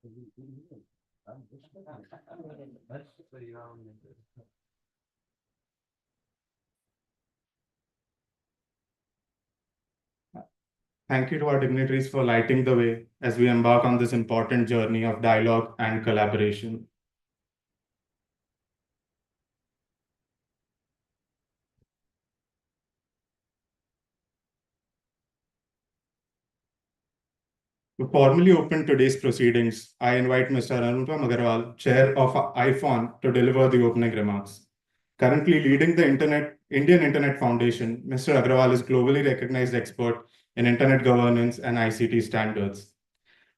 Thank you to our dignitaries for lighting the way as we embark on this important journey of dialogue and collaboration. To formally open today's proceedings, I invite Mr. Anupam Agarwal, Chair of IFON, to deliver the opening remarks. Currently leading the Indian Internet Foundation, Mr. Agarwal is globally recognized expert in Internet governance and ICT standards.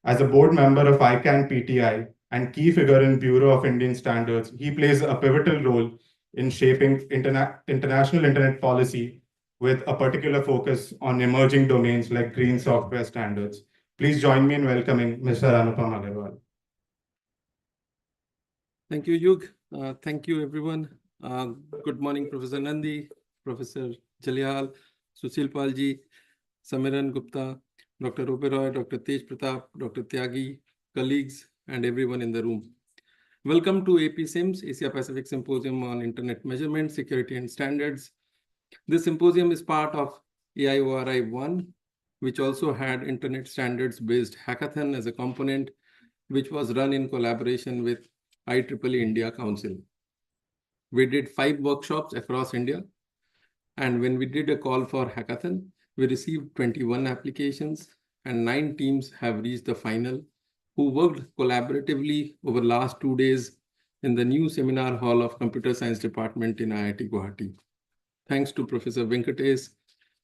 As a board member of ICANN PTI and key figure in Bureau of Indian Standards, he plays a pivotal role in shaping international Internet policy with a particular focus on emerging domains like green software standards. Please join me in welcoming Mr. Anupam Agarwal. Thank you, Yug. Thank you, everyone. Good morning, Professor Nandi, Professor Jalial, Sushil Palji, Samiran Gupta, Dr. Oberoi, Dr. Tej Pratap, Dr. Tyagi, colleagues, and everyone in the room. Welcome to APSIMSS Asia Pacific Symposium on Internet Measurement, Security and Standards. This symposium is part of AIORI 1, which also had Internet Standards-based hackathon as a component, which was run in collaboration with IEEE India Council. We did 5 workshops across India. And when we did a call for hackathon, we received 21 applications and 9 teams have reached the final, who worked collaboratively over the last 2 days in the new seminar hall of Computer Science Department in IIT Guwahati. Thanks to Professor Venkatesh,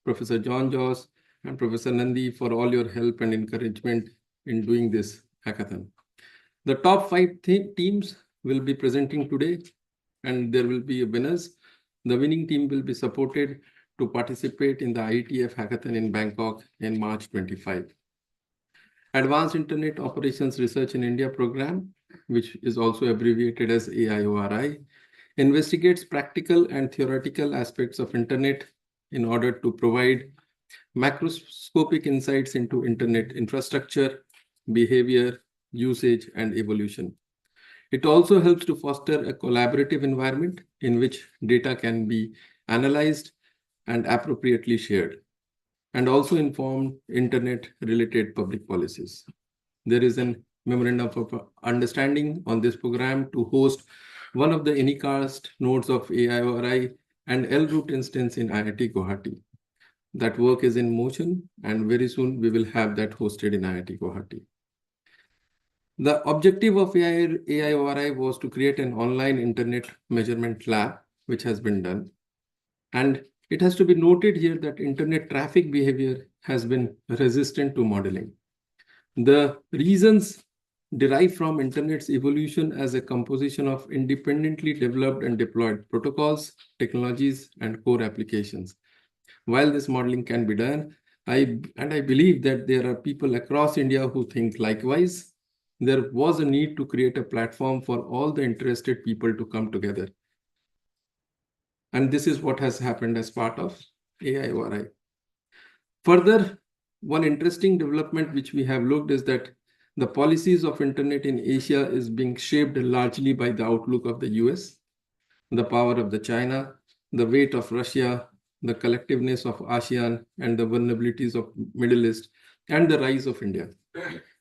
Professor John Joss, and Professor Nandi for all your help and encouragement in doing this hackathon. The top 5 teams will be presenting today, and there will be winners. The winning team will be supported to participate in the IETF hackathon in Bangkok in March 25. Advanced Internet Operations Research in India program, which is also abbreviated as AIORI, investigates practical and theoretical aspects of Internet in order to provide macroscopic insights into Internet infrastructure, behavior, usage, and evolution. It also helps to foster a collaborative environment in which data can be analyzed and appropriately shared, and also inform Internet-related public policies. There is a memorandum of understanding on this program to host one of the Anycast nodes of AIORI and LRoot instance in IIT Guwahati. That work is in motion, and very soon we will have that hosted in IIT Guwahati. The objective of AIORI was to create an online internet measurement lab, which has been done. And it has to be noted here that internet traffic behavior has been resistant to modeling. The reasons derive from internet's evolution as a composition of independently developed and deployed protocols, technologies, and core applications. While this modeling can be done, I believe that there are people across India who think likewise. There was a need to create a platform for all the interested people to come together. And this is what has happened as part of AIORI. Further, one interesting development which we have looked is that the policies of Internet in Asia is being shaped largely by the outlook of the US, the power of the China, the weight of Russia, the collectiveness of ASEAN, and the vulnerabilities of Middle East, and the rise of India.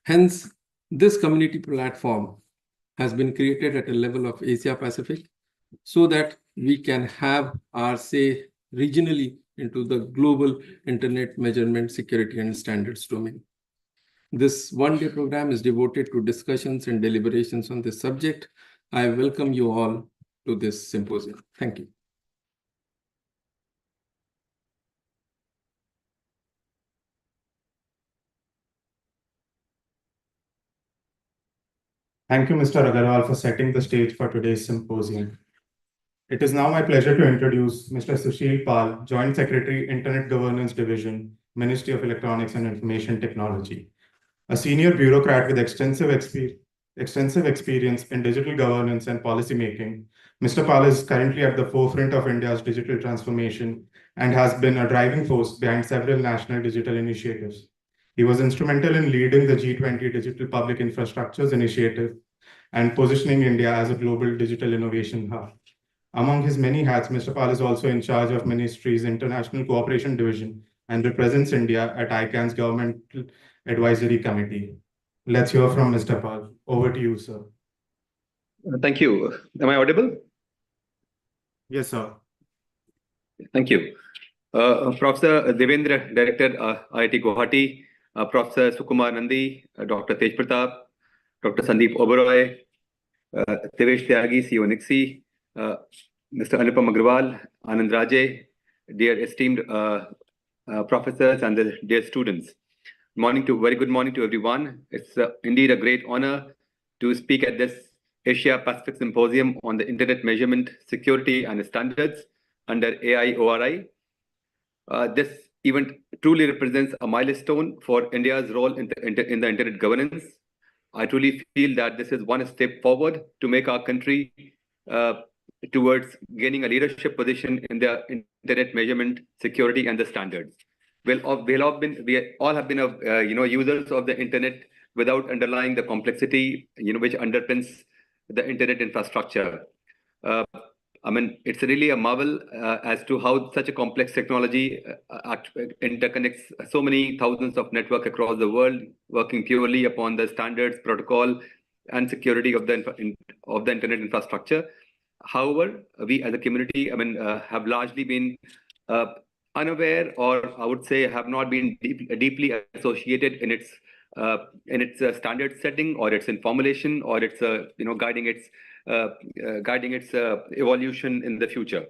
Hence, this community platform has been created at a level of Asia Pacific so that we can have our say regionally into the global internet measurement, security, and standards domain. This one-day program is devoted to discussions and deliberations on this subject. I welcome you all to this symposium. Thank you. Thank you, Mr. Agarwal, for setting the stage for today's symposium. It is now my pleasure to introduce Mr. Sushil Pal, Joint Secretary, Internet Governance Division, Ministry of Electronics and Information Technology, a senior bureaucrat with extensive experience in digital governance and policy making. Mr. Pal is currently at the forefront of India's digital transformation and has been a driving force behind several national digital initiatives. He was instrumental in leading the G20 Digital Public Infrastructures Initiative and positioning India as a global digital innovation hub. Among his many hats, Mr. Pal is also in charge of Ministry's International Cooperation Division and represents India at ICANN's Government Advisory Committee. Let's hear from Mr. Pal. Over to you, sir. Thank you. Am I audible? Yes, sir. Thank you. Professor Devendra, Director, IIT Guwahati, Professor Sukumar Nandi, Dr. Tej Pratap, Dr. Sandeep Oberoi, Devesh Tyagi, CEO NIXI, Mr. Anupam Agrawal, Anand Raje, dear esteemed professors and the dear students. Very good morning to everyone. It's indeed a great honor to speak at this Asia Pacific Symposium on the Internet Measurement, Security and Standards under AIORI. This event truly represents a milestone for India's role in the Internet governance. I truly feel that this is one step forward to make our country towards gaining a leadership position in the Internet measurement, security, and the standards. We all have been users of the Internet without underlying the complexity, which underpins the Internet infrastructure. I mean, it's really a marvel as to how such a complex technology interconnects so many thousands of networks across the world, working purely upon the standards, protocol, and security of the internet infrastructure. However, we as a community, have largely been unaware, or I would say, have not been deeply associated in its standard setting, or its formulation, or its guiding its evolution in the future.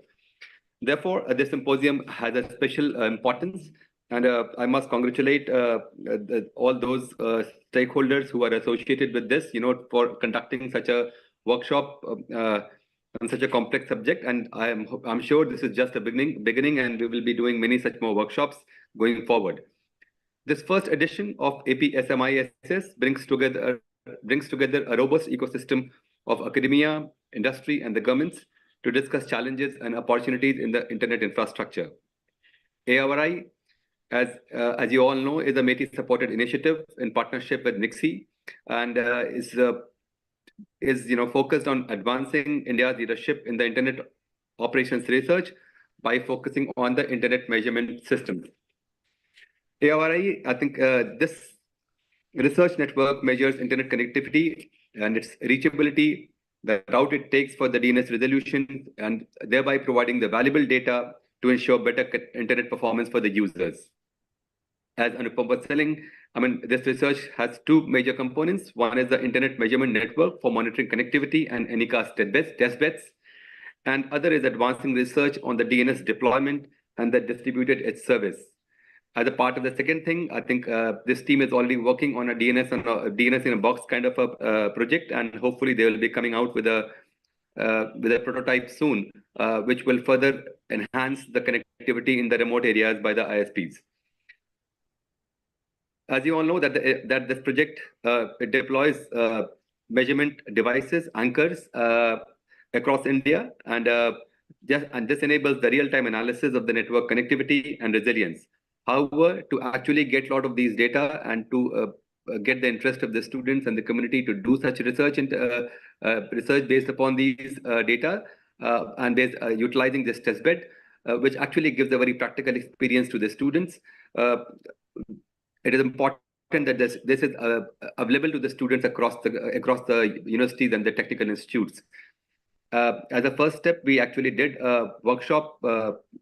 Therefore, this symposium has a special importance, and I must congratulate all those stakeholders who are associated with this, for conducting such a workshop on such a complex subject. And I'm sure this is just a beginning, and we will be doing many such more workshops going forward. This first edition of APSIMSS brings together a robust ecosystem of academia, industry, and the governments to discuss challenges and opportunities in the internet infrastructure. AORI, as you all know, is a METI-supported initiative in partnership with NIXI, and is focused on advancing India's leadership in the internet operations research by focusing on the internet measurement systems. AORI, I think this research network measures internet connectivity and its reachability, the route it takes for the DNS resolution, and thereby providing the valuable data to ensure better internet performance for the users. As Anupam was telling, this research has two major components. One is the Internet Measurement Network for monitoring connectivity and anycast testbeds, and other is advancing research on the DNS deployment and the distributed edge service. As a part of the second thing, I think this team is already working on a DNS in a box kind of a project, and hopefully they will be coming out with a prototype soon, which will further enhance the connectivity in the remote areas by the ISPs. As you all know, that this project it deploys measurement devices, anchors across India, and this enables the real-time analysis of the network connectivity and resilience. However, to actually get a lot of these data and to get the interest of the students and the community to do such research and research based upon these data and utilizing this testbed, which actually gives a very practical experience to the students. It is important that this is available to the students across the universities and the technical institutes. As a first step, we actually did a workshop,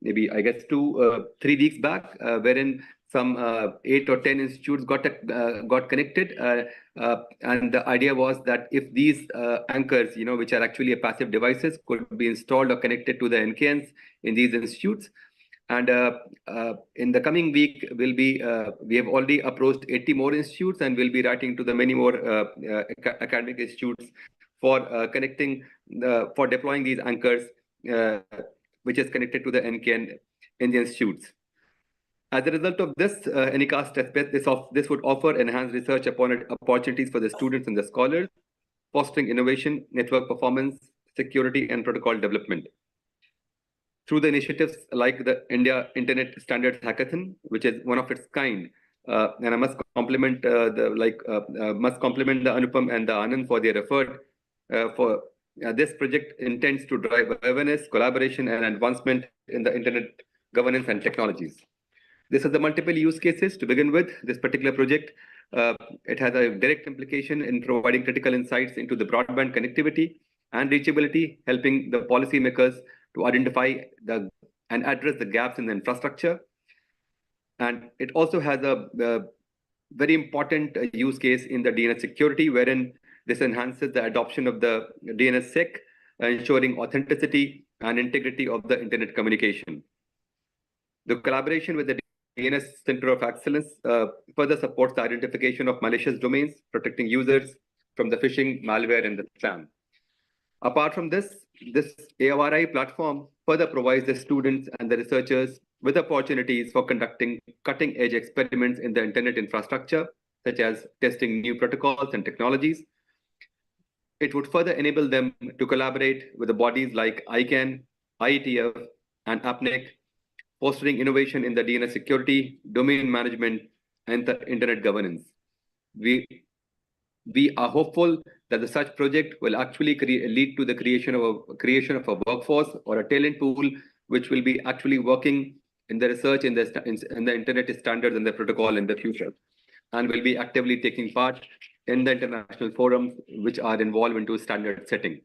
maybe I guess 2-3 weeks back, wherein some 8 or 10 institutes got connected, and the idea was that if these anchors, which are actually passive devices, could be installed or connected to the NKNs in these institutes. And in the coming week, we have already approached 80 more institutes, and we'll be writing to the many more academic institutes for for deploying these anchors, which is connected to the NKN in the institutes. As a result of this, Anycast testbed, this would offer enhanced research opportunities for the students and the scholars, fostering innovation, network performance, security, and protocol development. Through the initiatives like the India Internet Standards Hackathon, which is one of its kind, And I must compliment must compliment the Anupam and the Anand for their effort. This project intends to drive awareness, collaboration, and advancement in the internet governance and technologies. This has the multiple use cases. To begin with, this particular project, it has a direct implication in providing critical insights into the broadband connectivity and reachability, helping the policymakers to identify and address the gaps in the infrastructure. And it also has a very important use case in the DNS security, wherein this enhances the adoption of the DNSSEC, ensuring authenticity and integrity of the internet communication. The collaboration with the DNS Center of Excellence further supports the identification of malicious domains, protecting users from the phishing, malware, and the spam. Apart from this AORI platform further provides the students and the researchers with opportunities for conducting cutting-edge experiments in the internet infrastructure, such as testing new protocols and technologies. It would further enable them to collaborate with the bodies like ICANN, IETF, and APNIC, fostering innovation in the DNS security, domain management, and the internet governance. We are hopeful that such project will actually lead to the creation of a workforce or a talent pool, which will be actually working in the research in the internet standards and the protocol in the future, and will be actively taking part in the international forums which are involved into standard setting.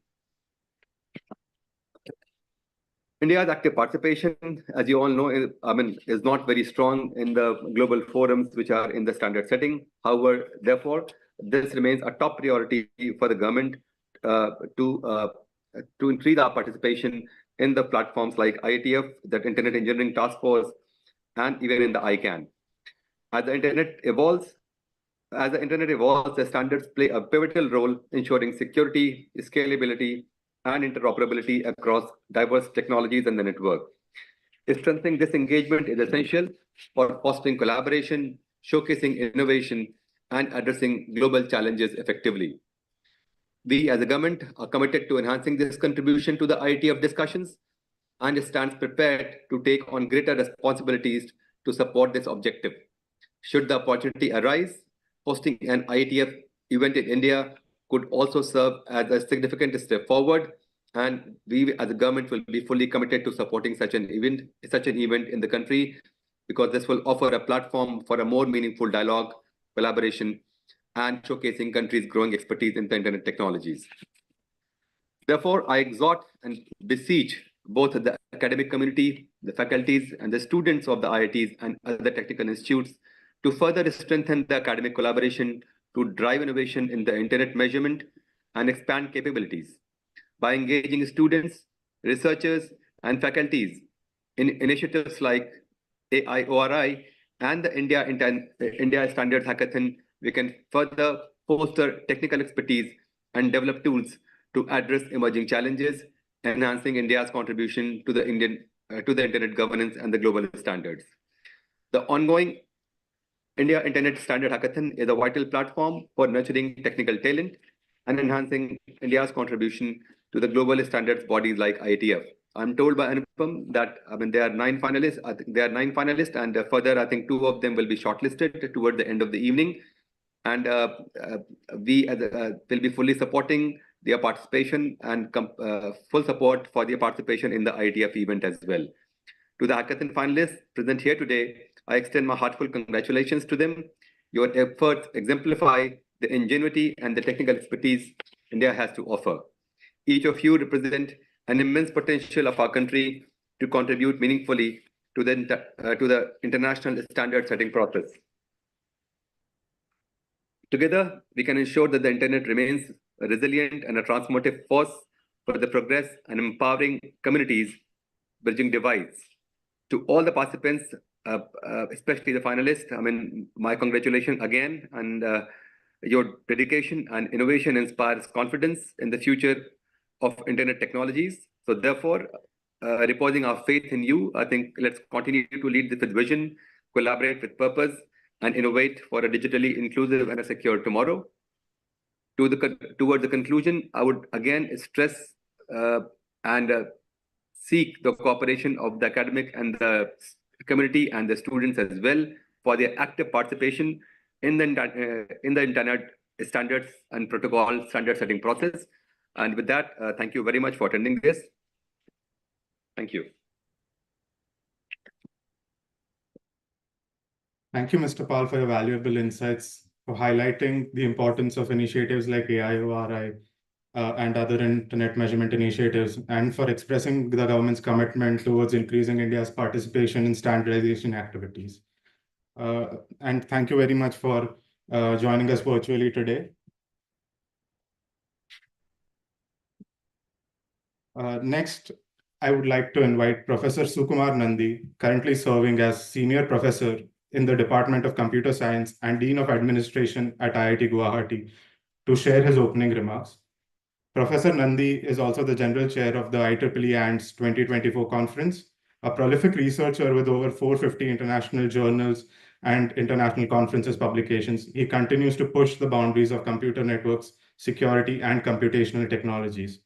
India's active participation, as you all know, is not very strong in the global forums which are in the standard setting. However, therefore, this remains a top priority for the government to increase our participation in the platforms like IETF, the Internet Engineering Task Force, and even in the ICANN. As the internet evolves, the standards play a pivotal role ensuring security, scalability, and interoperability across diverse technologies and the network. Strengthening this engagement is essential for fostering collaboration, showcasing innovation, and addressing global challenges effectively. We as a government are committed to enhancing this contribution to the IETF discussions and stands prepared to take on greater responsibilities to support this objective. Should the opportunity arise, hosting an IETF event in India could also serve as a significant step forward, and we as a government will be fully committed to supporting such an event in the country, because this will offer a platform for a more meaningful dialogue, collaboration, and showcasing countries' growing expertise in the internet technologies. Therefore, I exhort and beseech both the academic community, the faculties, and the students of the IITs and other technical institutes to further strengthen the academic collaboration to drive innovation in the internet measurement and expand capabilities by engaging students, researchers, and faculties in initiatives like AIORI and the India Standards Hackathon. We can further foster technical expertise and develop tools to address emerging challenges, enhancing India's contribution to the internet governance and the global standards. The ongoing India Internet Standard Hackathon is a vital platform for nurturing technical talent and enhancing India's contribution to the global standards bodies like IETF. I'm told by Anupam that there are 9 finalists. I think there are 9 finalists, and further, I think 2 of them will be shortlisted toward the end of the evening. And we will be fully supporting their participation and full support for their participation in the IETF event as well. To the hackathon finalists present here today, I extend my heartfelt congratulations to them. Your efforts exemplify the ingenuity and the technical expertise India has to offer. Each of you represent an immense potential of our country to contribute meaningfully to the international standard setting process. Together, we can ensure that the internet remains a resilient and a transformative force for the progress and empowering communities bridging divides. To all the participants, especially the finalists, my congratulations again, and your dedication and innovation inspires confidence in the future of internet technologies. So therefore, reposing our faith in you, I think let's continue to lead this with vision, collaborate with purpose, and innovate for a digitally inclusive and a secure tomorrow. Toward the conclusion, I would again stress and seek the cooperation of the academic and the community and the students as well, for their active participation in the Internet standards and protocol standard setting process. And with that, thank you very much for attending this. Thank you. Thank you, Mr. Pal, for your valuable insights, for highlighting the importance of initiatives like AIORI and other internet measurement initiatives, and for expressing the government's commitment towards increasing India's participation in standardization activities. And thank you very much for joining us virtually today. Next, I would like to invite Professor Sukumar Nandi, currently serving as Senior Professor in the Department of Computer Science and Dean of Administration at IIT Guwahati, to share his opening remarks. Professor Nandi is also the General Chair of the IEEE ANTS 2024 Conference, a prolific researcher with over 450 international journals and international conferences publications. He continues to push the boundaries of computer networks, security, and computational technologies.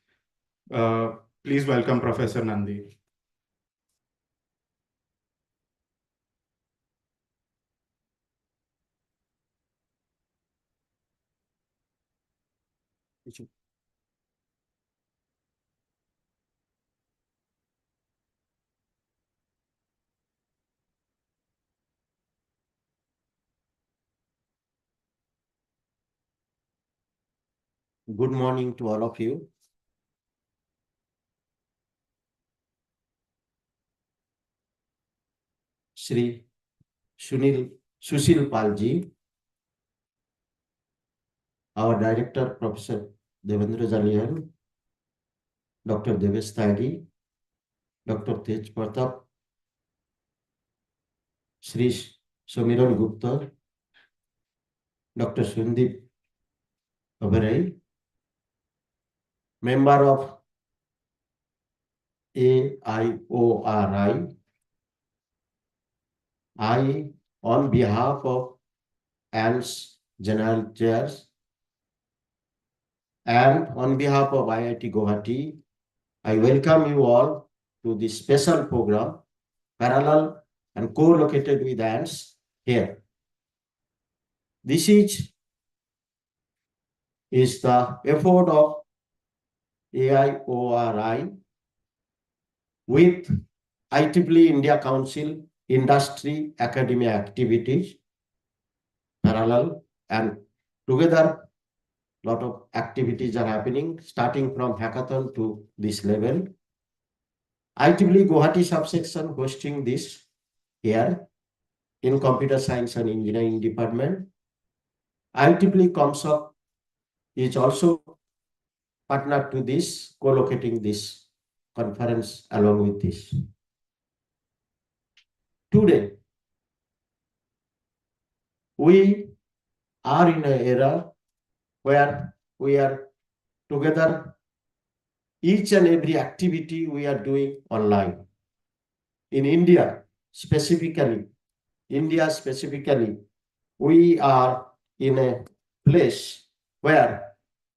Please welcome Professor Nandi. Good morning to all of you. Shri Sushil Palji, our Director, Professor Devendra Jalian, Dr. Devesh Tyagi, Dr. Tej Pratap, Shri Samiran Gupta, Dr. Sandeep Oberoi, member of AIORI, I, on behalf of ANTS General Chairs and on behalf of IIT Guwahati, I welcome you all to this special program, parallel and co-located with ANTS here. This is the effort of AIORI with IEEE India Council industry academia activities parallel, and together lot of activities are happening starting from hackathon to this level. IEEE Guwahati subsection hosting this here in computer science and engineering department. IEEE ComSoc is also partner to this, co-locating this conference along with this. Today, we are in an era where we are together, each and every activity we are doing online. In India specifically, we are in a place where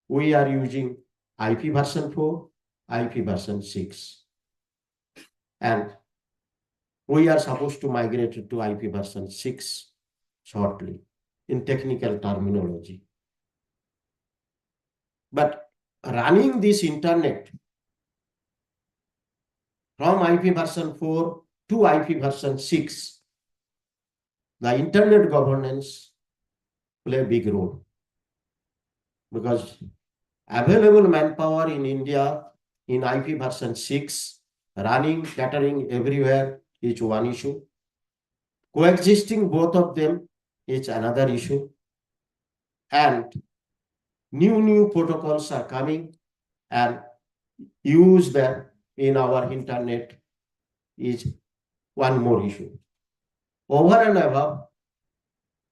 we are using IP version 4, IP version 6. And we are supposed to migrate to IP version 6 shortly in technical terminology. But running this internet from IP version 4 to IP version 6, the internet governance play a big role, because available manpower in India in IP version 6 running, catering everywhere is one issue. Coexisting both of them is another issue. And new protocols are coming and use them in our internet is one more issue. Over and above,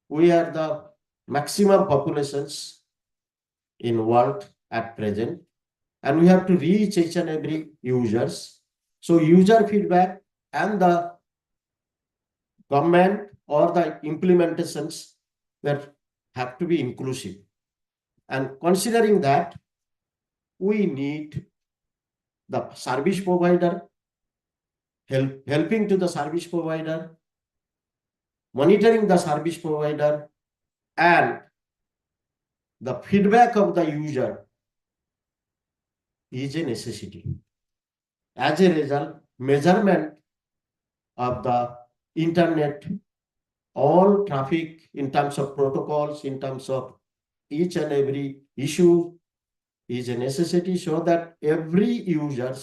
we are the maximum populations in world at present, and we have to reach each and every users. So user feedback and the government or the implementations that have to be inclusive. And considering that, we need the service provider, helping to the service provider, monitoring the service provider, and the feedback of the user is a necessity. As a result, measurement of the internet, all traffic in terms of protocols, in terms of each and every issue is a necessity so that every users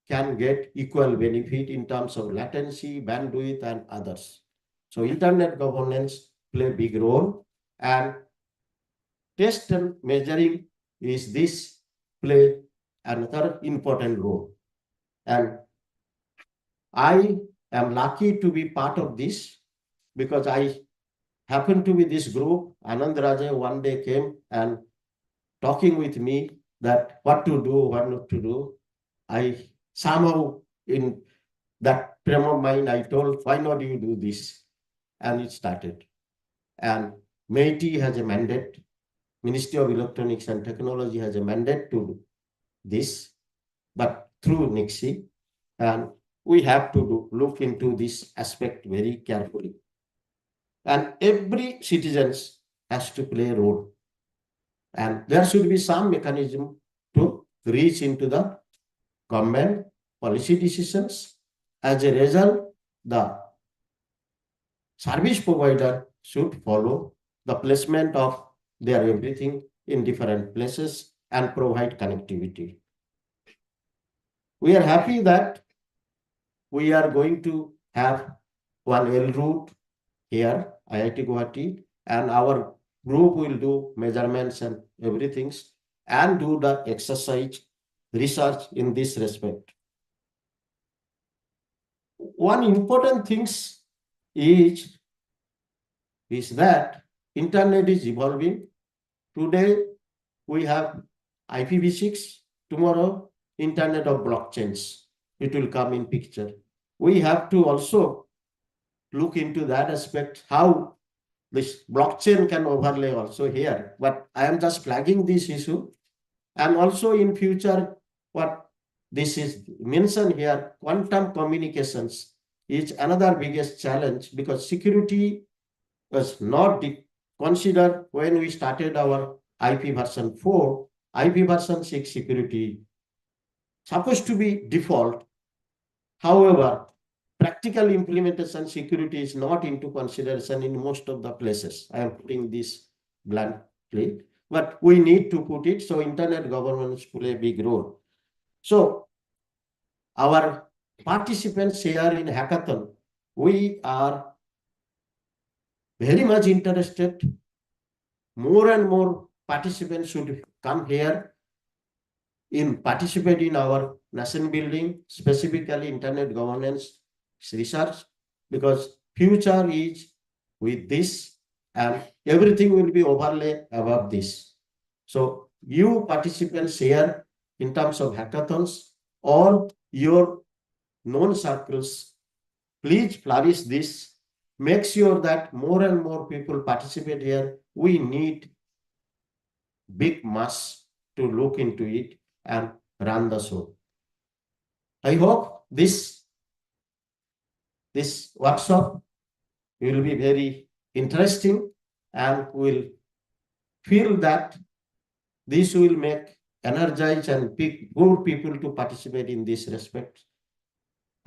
can get equal benefit in terms of latency, bandwidth, and others. So internet governance play a big role, and test and measuring is this play another important role. And I am lucky to be part of this because I happen to be this group. Anand Raja one day came and talking with me that what to do, what not to do. I somehow in that frame of mind, I told, why not you do this? And it started. And MeitY has a mandate. Ministry of Electronics and Technology has a mandate to do this, but through NICSI. And we have to look into this aspect very carefully. And every citizen has to play a role. And there should be some mechanism to reach into the government policy decisions. As a result, the service provider should follow the placement of their everything in different places and provide connectivity. We are happy that we are going to have one L route here, IIT Guwahati, and our group will do measurements and everything and do the exercise research in this respect. One important thing is that internet is evolving. Today we have IPv6, tomorrow internet of blockchains. It will come in picture. We have to also look into that aspect, how this blockchain can overlay also here. But I am just flagging this issue. And also in future, what this is mentioned here, quantum communications is another biggest challenge because security was not considered when we started our IP version 4. IP version 6 security supposed to be default. However, practical implementation security is not into consideration in most of the places. I am putting this bluntly, but we need to put it. So internet governance play a big role. So our participants here in hackathon, we are very much interested. More and more participants should come here in participate in our nation building, specifically internet governance research, because future is with this and everything will be overlay above this. So you participants here in terms of hackathons or your known circles, please flourish this. Make sure that more and more people participate here. We need big mass to look into it and run the show. I hope this workshop will be very interesting and will feel that this will make energize and pick good people to participate in this respect.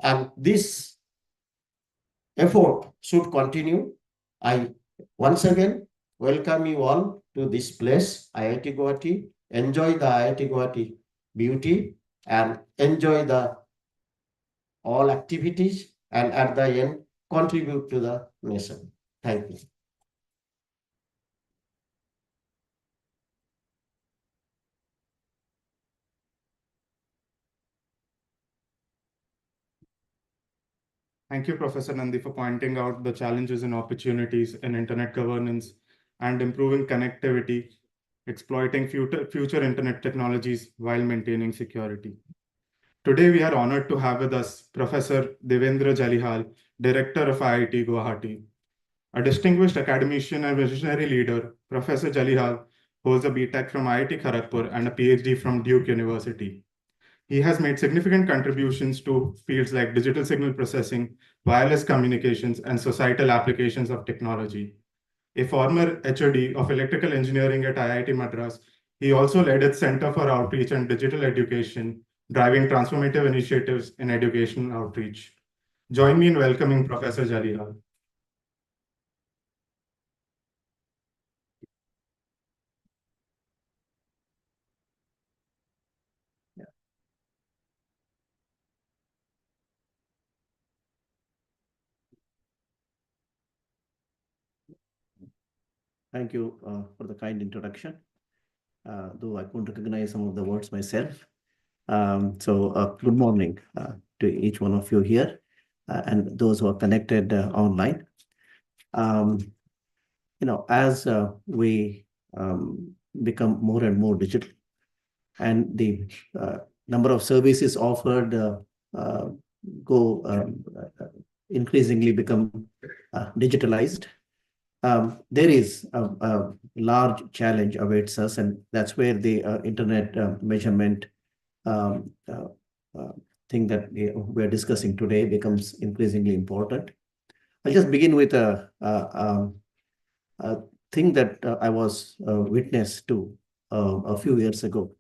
And this effort should continue. I once again welcome you all to this place, IIT Guwahati. Enjoy the IIT Guwahati beauty and enjoy the all activities and at the end contribute to the nation. Thank you. Thank you, Professor Nandi, for pointing out the challenges and opportunities in internet governance and improving connectivity, exploiting future internet technologies while maintaining security. Today, we are honored to have with us Professor Devendra Jalihal, Director of IIT Guwahati. A distinguished academician and visionary leader, Professor Jalihal holds a BTech from IIT Kharagpur and a PhD from Duke University. He has made significant contributions to fields like digital signal processing, wireless communications, and societal applications of technology. A former HOD of electrical engineering at IIT Madras, he also led its Center for Outreach and Digital Education, driving transformative initiatives in education outreach. Join me in welcoming Professor Jalilal. Thank you for the kind introduction, though I couldn't recognize some of the words myself. Good morning to each one of you here and those who are connected online. As we become more and more digital, and the number of services offered increasingly become digitalized, there is a large challenge awaits us, and that's where the internet measurement thing that we're discussing today becomes increasingly important. I'll just begin with a thing that I was witness to a few years ago.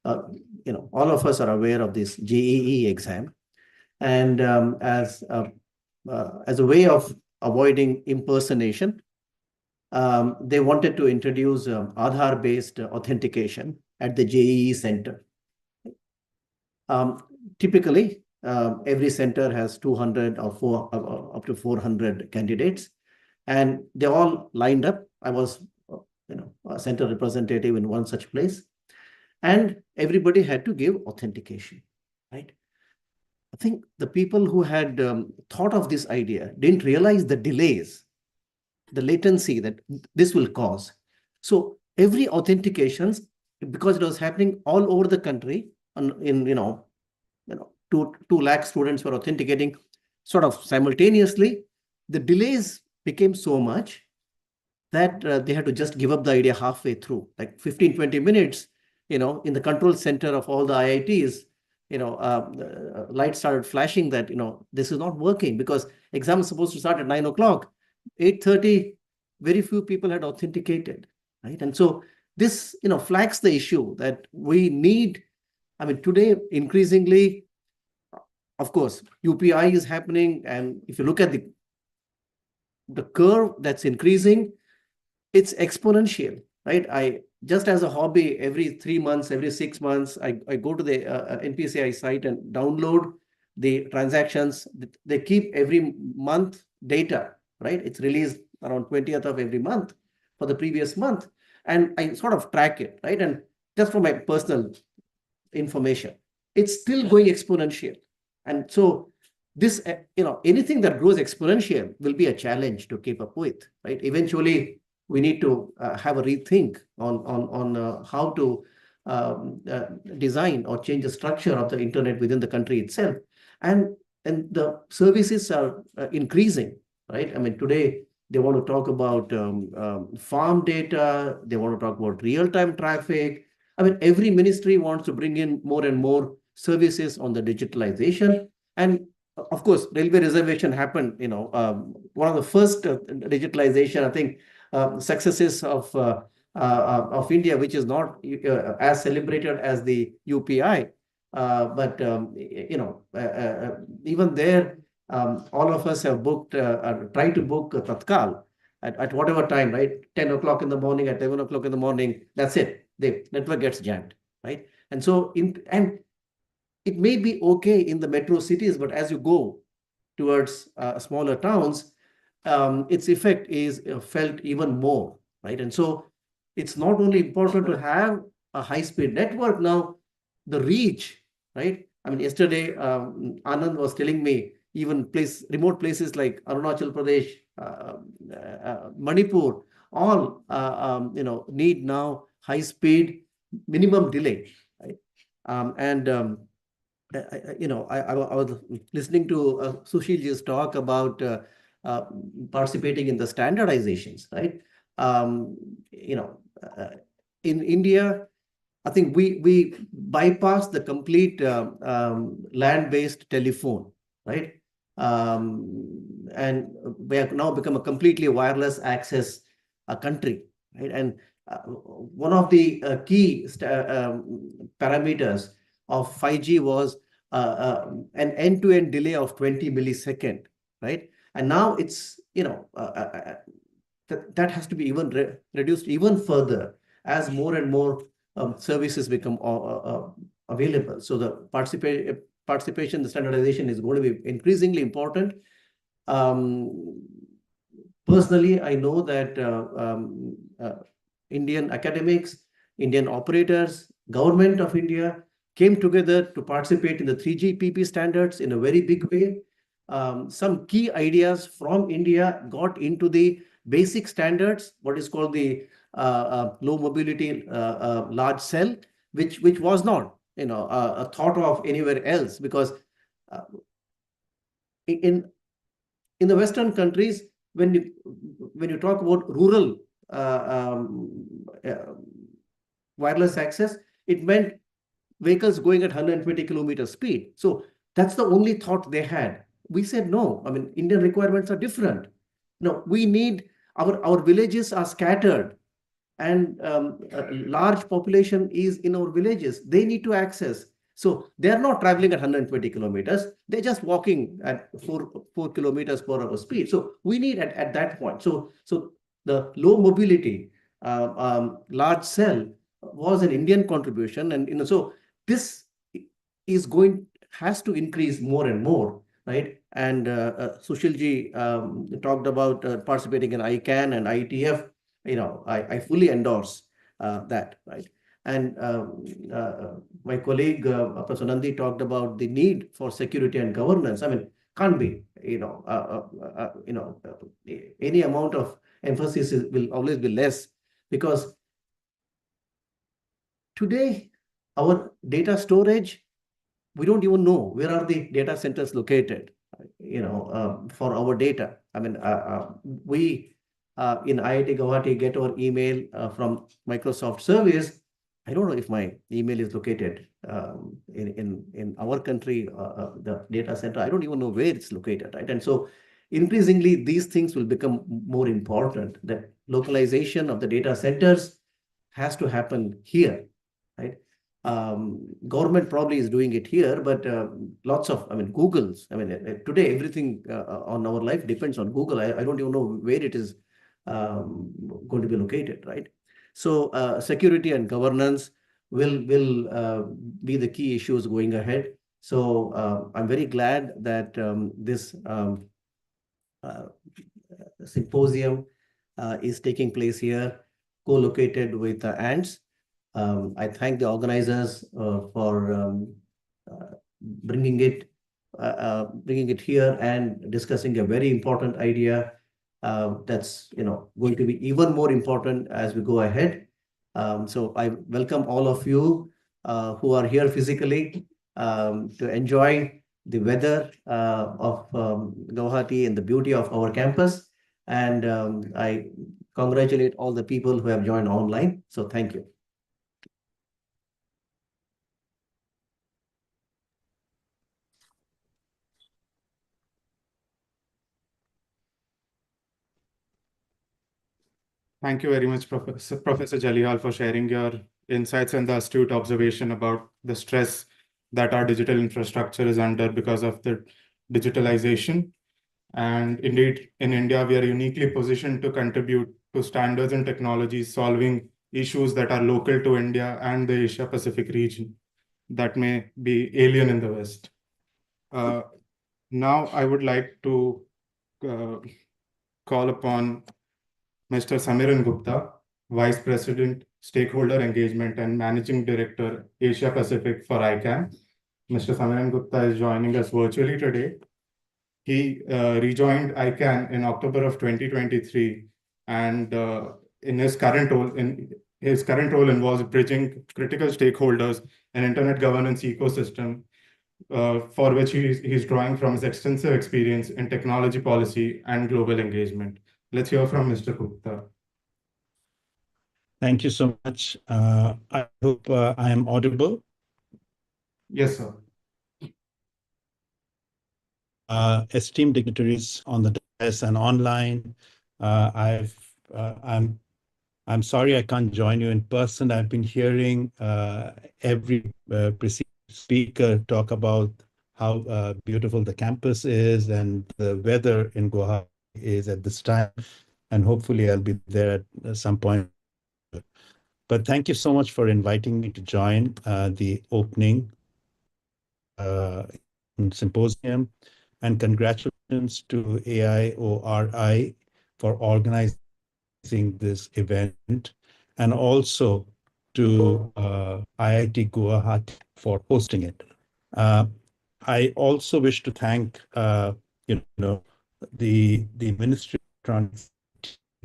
All of us are aware of this JEE exam, and as a way of avoiding impersonation, they wanted to introduce Aadhaar-based authentication at the JEE center. Typically, every center has 200 or up to 400 candidates, and they all lined up. I was, a center representative in one such place, and everybody had to give authentication, right? I think the people who had thought of this idea didn't realize the delays, the latency that this will cause. So every authentications, because it was happening all over the country, in 2 lakh students were authenticating sort of simultaneously, the delays became so much that they had to just give up the idea halfway through, like 15-20 minutes, in the control center of all the IITs, lights started flashing that, this is not working because exam is supposed to start at 9 o'clock. 8:30, very few people had authenticated, right? And so this, flags the issue that we need. I mean, today, increasingly, of course, UPI is happening. And if you look at the curve that's increasing, it's exponential, right? Just as a hobby, every 3 months, every 6 months, I go to the NPCI site and download the transactions. They keep every month data, right? It's released around 20th of every month for the previous month. And I sort of track it, right? And just for my personal information, it's still going exponential. And so this, anything that grows exponential will be a challenge to keep up with, right? Eventually, we need to have a rethink on how to design or change the structure of the internet within the country itself. And the services are increasing, right? I mean, today they want to talk about farm data. They want to talk about real-time traffic. I mean, every ministry wants to bring in more and more services on the digitalization. And of course, railway reservation happened, one of the first digitalization, I think, successes of India, which is not as celebrated as the UPI. But even there, all of us have booked, tried to book Tatkal at whatever time, right? 10 o'clock in the morning, at 11 o'clock in the morning, that's it. The network gets jammed, right? And so, and it may be okay in the metro cities, but as you go towards smaller towns, its effect is felt even more, right? And so it's not only important to have a high-speed network now, the reach, right? I mean, yesterday, Anand was telling me even remote places like Arunachal Pradesh, Manipur, all need now high-speed minimum delay, right? I was listening to Sushilji's talk about participating in the standardizations, right? In India, I think we bypassed the complete land-based telephone, right? And we have now become a completely wireless access country, right? And one of the key parameters of 5G was an end-to-end delay of 20 millisecond, right? And now it's, that has to be even reduced even further as more and more services become available. So the participation, the standardization is going to be increasingly important. Personally, I know that Indian academics, Indian operators, government of India came together to participate in the 3GPP standards in a very big way. Some key ideas from India got into the basic standards, what is called the low mobility large cell, which was not thought of anywhere else, because in the Western countries, when you talk about rural wireless access, it meant vehicles going at 120 kilometers speed. So that's the only thought they had. We said no. I mean, Indian requirements are different. No, we need our villages are scattered, and a large population is in our villages. They need to access. So they are not traveling at 120 kilometers. They're just walking at 4 kilometers per hour speed. So we need at that point. So the low mobility large cell was an Indian contribution, and so this has to increase more and more, right? And Sushilji talked about participating in ICANN and IETF. I fully endorse that, right? And my colleague Professor Nandi talked about the need for security and governance. I mean, can't be, any amount of emphasis will always be less, because today our data storage, we don't even know where are the data centers located, for our data. I mean, we in IIT Guwahati get our email from Microsoft service. I don't know if my email is located in our country, the data center. I don't even know where it's located, right? And so increasingly, these things will become more important. The localization of the data centers has to happen here, right? Government probably is doing it here, but lots of, Google's, today everything on our life depends on Google. I don't even know where it is going to be located, right? So security and governance will be the key issues going ahead. So I'm very glad that this symposium is taking place here, co-located with ANTS. I thank the organizers for bringing it here and discussing a very important idea that's going to be even more important as we go ahead. So I welcome all of you who are here physically to enjoy the weather of Guwahati and the beauty of our campus. And I congratulate all the people who have joined online. So thank you. Thank you very much, Professor Jalihal, for sharing your insights and the astute observation about the stress that our digital infrastructure is under because of the digitalization. And indeed, in India, we are uniquely positioned to contribute to standards and technologies solving issues that are local to India and the Asia-Pacific region that may be alien in the West. Now, I would like to call upon Mr. Samiran Gupta, Vice President, Stakeholder Engagement and Managing Director, Asia Pacific for ICANN. Mr. Samiran Gupta is joining us virtually today. He rejoined ICANN in October of 2023, and in his current role involves bridging critical stakeholders and internet governance ecosystem, for which he's drawing from his extensive experience in technology policy and global engagement. Let's hear from Mr. Gupta. Thank you so much. I hope I am audible. Yes, sir. Esteemed dignitaries on the dais and online, uh, I'm sorry I can't join you in person. I've been hearing every preceding speaker talk about how beautiful the campus is and the weather in Guwahati is at this time, and hopefully I'll be there at some point. But thank you so much for inviting me to join the opening symposium, and congratulations to AIORI for organizing this event, and also to IIT Guwahati for hosting it. I also wish to thank the Ministry of Electronics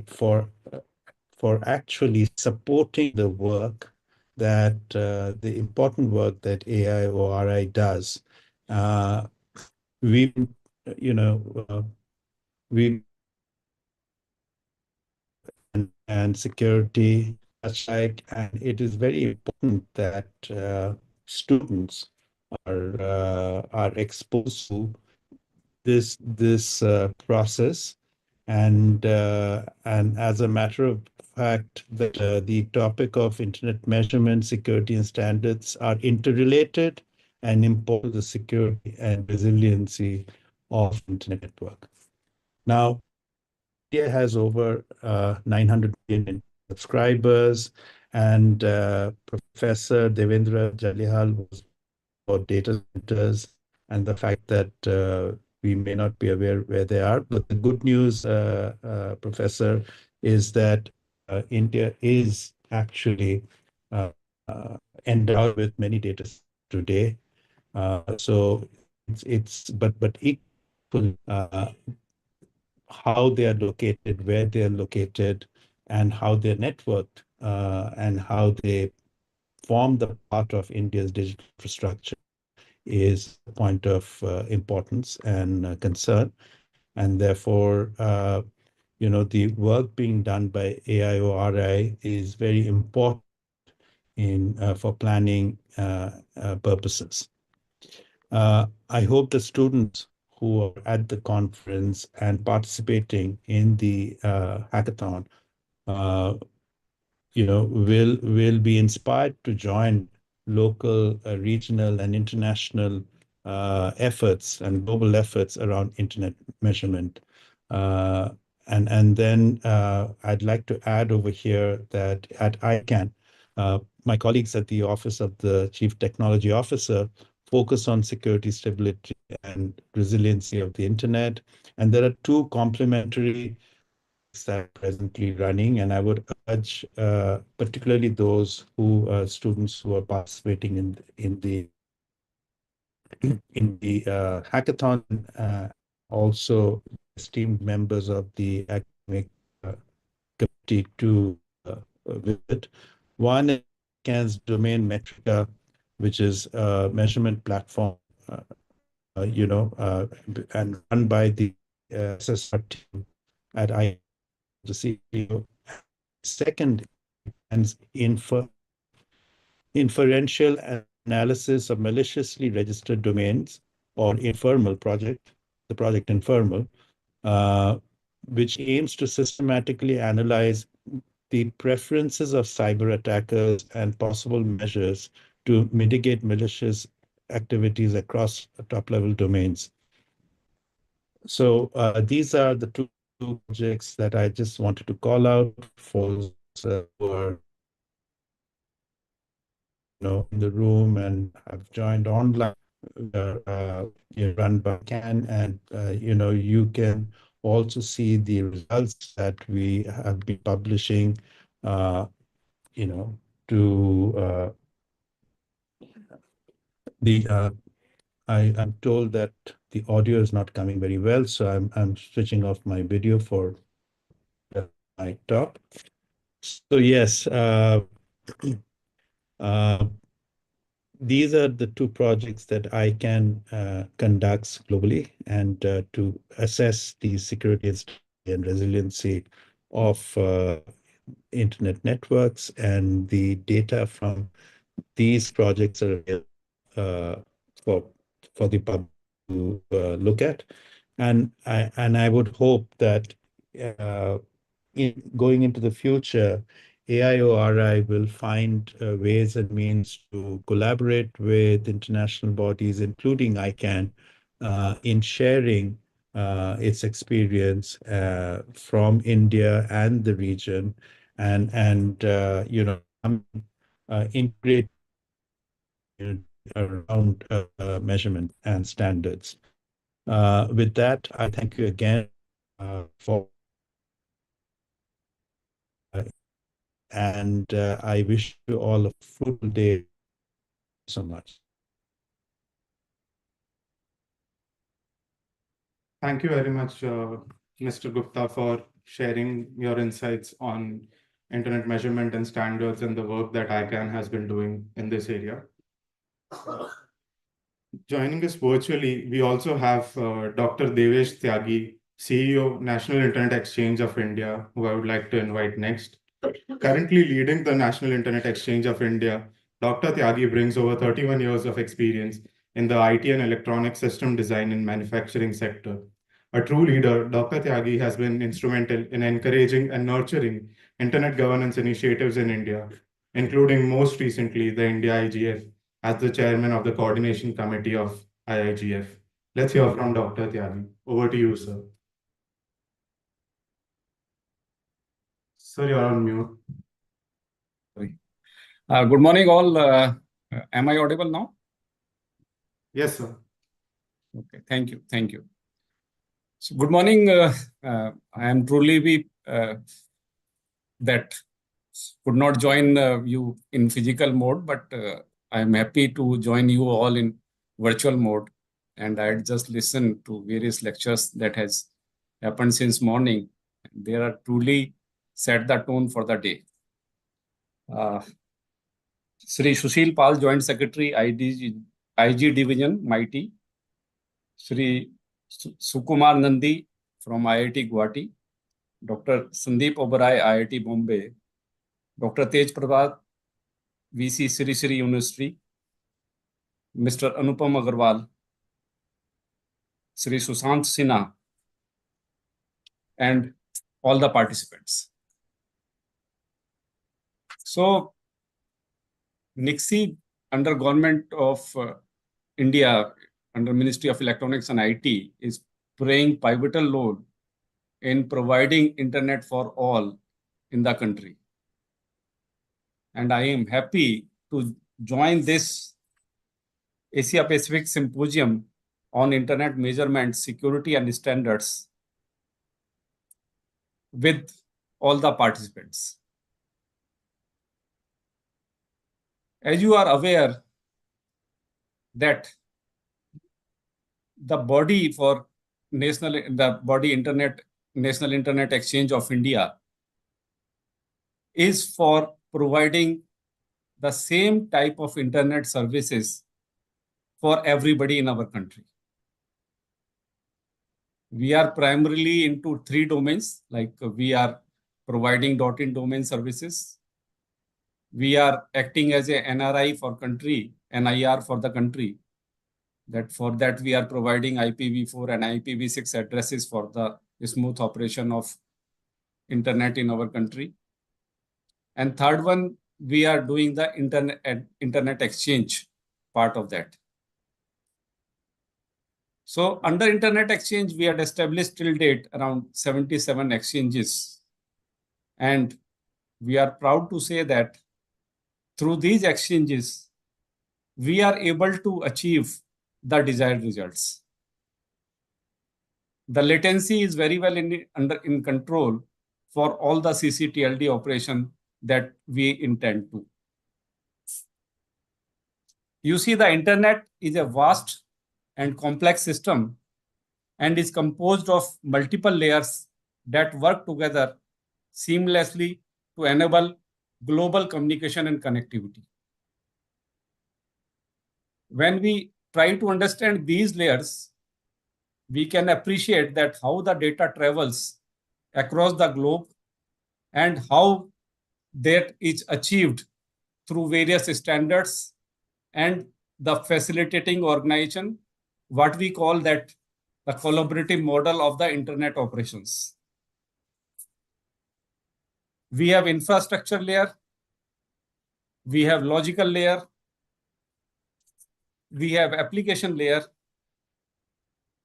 for actually supporting the work that the important work that AIORI does. We, you know, we and security, such like, and it is very important that students are exposed to this process, and as a matter of fact, that the topic of internet measurement, security, and standards are interrelated and important to the security and resiliency of internet network. Now, India has over 900 million subscribers, and Professor Devendra Jalihal was about data centers and the fact that we may not be aware where they are. But the good news, Professor, is that India is actually uh, endowed with many data centers today. So but equally, how they are located, where they are located, and how they're networked, and how they form the part of India's digital infrastructure is a point of importance and concern. And therefore, the work being done by AIORI is very important for planning purposes. I hope the students who are at the conference and participating in the hackathon, will be inspired to join local, regional, and international efforts and global efforts around internet measurement. And then I'd like to add over here that at ICANN, my colleagues at the Office of the Chief Technology Officer focus on security, stability, and resiliency of the internet. And there are two complementary that are presently running, and I would urge particularly those students who are participating in the hackathon, also esteemed members of the academic committee to visit. One is ICANN's Domain Metrica, which is a measurement platform, and run by the SSR team at ICANN, the CEO. Second, and inferential analysis of maliciously registered domains, or informal project, the project Informal, which aims to systematically analyze the preferences of cyber attackers and possible measures to mitigate malicious activities across top-level domains. So these are the two projects that I just wanted to call out for those who are in the room and have joined online, run by CAN, and you can also see the results that we have been publishing. To I'm told that the audio is not coming very well, so I'm switching off my video for my talk. So yes. These are the two projects that ICANN conducts globally, and to assess the security and resiliency of internet networks, and the data from these projects are available for the public to look at. And I would hope that going into the future, AIORI will find ways and means to collaborate with international bodies, including ICANN, in sharing its experience from India and the region, and integrate around measurement and standards. With that, I thank you again for and I wish you all a fruitful day. So much. Thank you very much, Mr. Gupta, for sharing your insights on internet measurement and standards and the work that ICANN has been doing in this area. Joining us virtually, we also have Dr. Devesh Tyagi, CEO, National Internet Exchange of India, who I would like to invite next. Currently leading the National Internet Exchange of India, Dr. Tyagi brings over 31 years of experience in the IT and electronic system design and manufacturing sector. A true leader, Dr. Tyagi has been instrumental in encouraging and nurturing internet governance initiatives in India, including most recently the India IGF, as the chairman of the coordination committee of IIGF. Let's hear from Dr. Tyagi. Over to you, sir. Sir, you're on mute. Sorry. Good morning, all. Am I audible now? Yes, sir. Okay, thank you. Thank you. So, good morning. I am truly that could not join you in physical mode, but I am happy to join you all in virtual mode. And I had just listened to various lectures that has happened since morning. They are truly set the tone for the day. Sri Sushil Pal, Joint Secretary, IG Division, MIT. Sri Sukumar Nandi from IIT Guwahati. Dr. Sandeep Oberoi, IIT Bombay. Dr. Tej Prabhat, VC Sri Sri University. Mr. Anupam Agarwal. Sri Sushant Sinha. And all the participants. So, NICSI under Government of India, under Ministry of Electronics and IT, is playing pivotal role in providing internet for all in the country. And I am happy to join this Asia Pacific Symposium on Internet Measurement, Security and Standards with all the participants. As you are aware that the body for National Internet Exchange of India is for providing the same type of internet services for everybody in our country. We are primarily into 3 domains, like we are providing .in domain services. We are acting as a NRI for country, NIR for the country. For that we are providing IPv4 and IPv6 addresses for the smooth operation of internet in our country. And third one, we are doing the internet exchange part of that. So under internet exchange, we had established till date around 77 exchanges. And we are proud to say that through these exchanges, we are able to achieve the desired results. The latency is very well in control for all the CCTLD operation that we intend to. You see, the internet is a vast and complex system and is composed of multiple layers that work together seamlessly to enable global communication and connectivity. When we try to understand these layers, we can appreciate that how the data travels across the globe and how that is achieved through various standards and the facilitating organization, what we call that the collaborative model of the internet operations. We have infrastructure layer, we have logical layer, we have application layer,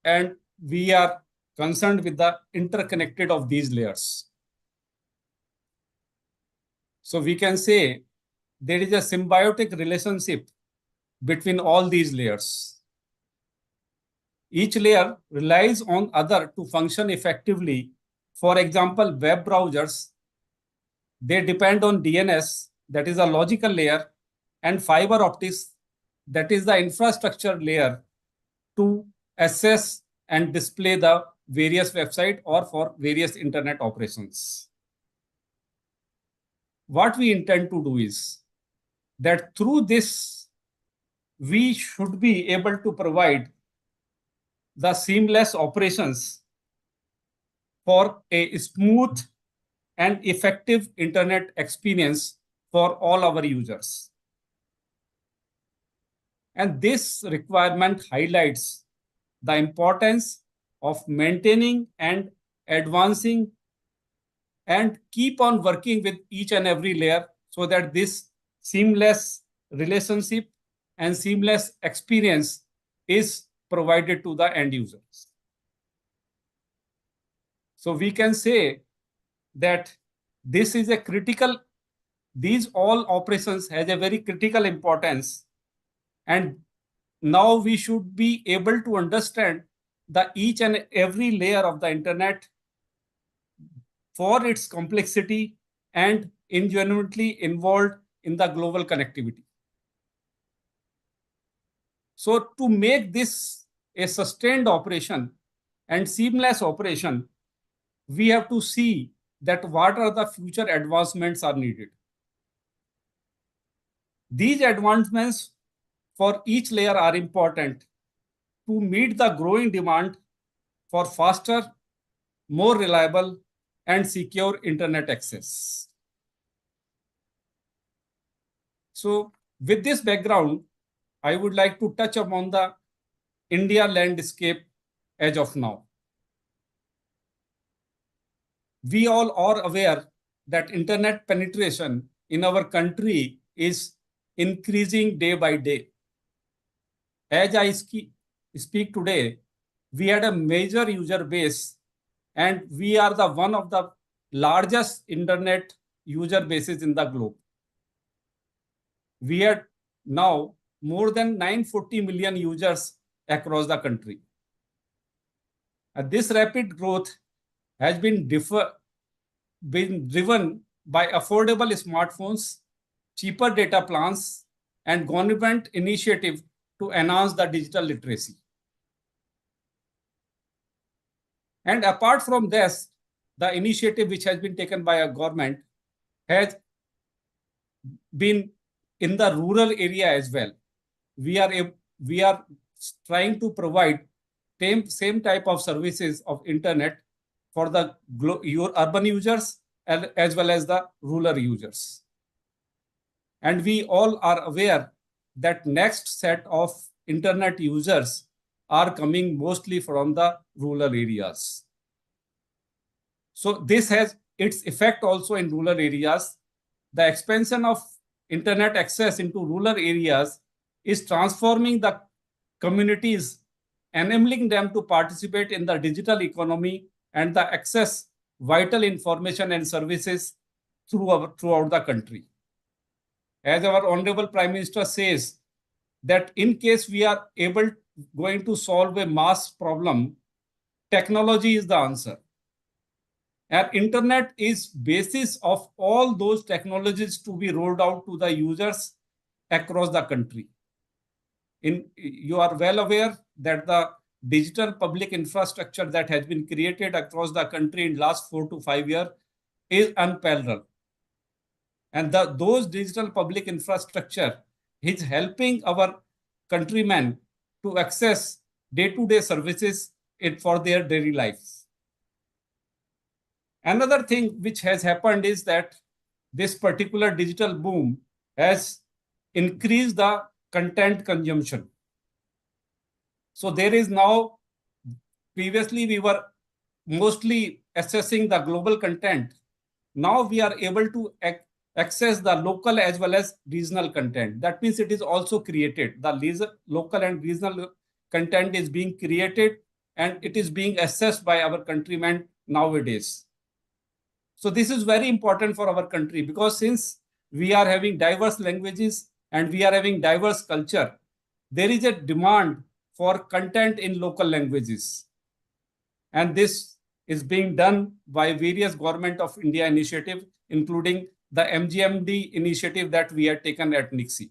and we are concerned with the interconnected of these layers. So we can say there is a symbiotic relationship between all these layers. Each layer relies on other to function effectively. For example, web browsers, they depend on DNS, that is a logical layer, and fiber optics, that is the infrastructure layer, to access and display the various websites or for various internet operations. What we intend to do is that through this, we should be able to provide the seamless operations for a smooth and effective internet experience for all our users. And this requirement highlights the importance of maintaining and advancing and keep on working with each and every layer so that this seamless relationship and seamless experience is provided to the end users. So we can say that this is a critical, these all operations has a very critical importance, and now we should be able to understand the each and every layer of the internet for its complexity and ingenuity involved in the global connectivity. So to make this a sustained operation and seamless operation, we have to see that what are the future advancements are needed. These advancements for each layer are important to meet the growing demand for faster, more reliable, and secure internet access. So with this background, I would like to touch upon the India landscape as of now. We all are aware that internet penetration in our country is increasing day by day. As I speak today, we had a major user base, and we are the one of the largest internet user bases in the globe. We had now more than 940 million users across the country. And this rapid growth has been driven by affordable smartphones, cheaper data plans, and government initiative to enhance the digital literacy. And apart from this, the initiative which has been taken by a government has been in the rural area as well. We are trying to provide same type of services of internet for the urban users as well as the rural users. And we all are aware that next set of internet users are coming mostly from the rural areas. So this has its effect also in rural areas. The expansion of internet access into rural areas is transforming the communities, enabling them to participate in the digital economy and the access vital information and services throughout the country. As our Honorable Prime Minister says, that in case we are going to solve a mass problem, technology is the answer. And internet is basis of all those technologies to be rolled out to the users across the country. You are well aware that the digital public infrastructure that has been created across the country in the last 4 to 5 years is unparalleled. And those digital public infrastructure is helping our countrymen to access day-to-day services for their daily lives. Another thing which has happened is that this particular digital boom has increased the content consumption. So there is now, previously we were mostly accessing the global content. Now we are able to access the local as well as regional content. That means it is also created. The local and regional content is being created and it is being accessed by our countrymen nowadays. So this is very important for our country, because since we are having diverse languages and we are having diverse culture, there is a demand for content in local languages. And this is being done by various Government of India initiatives, including the MGMD initiative that we have taken at NICSI.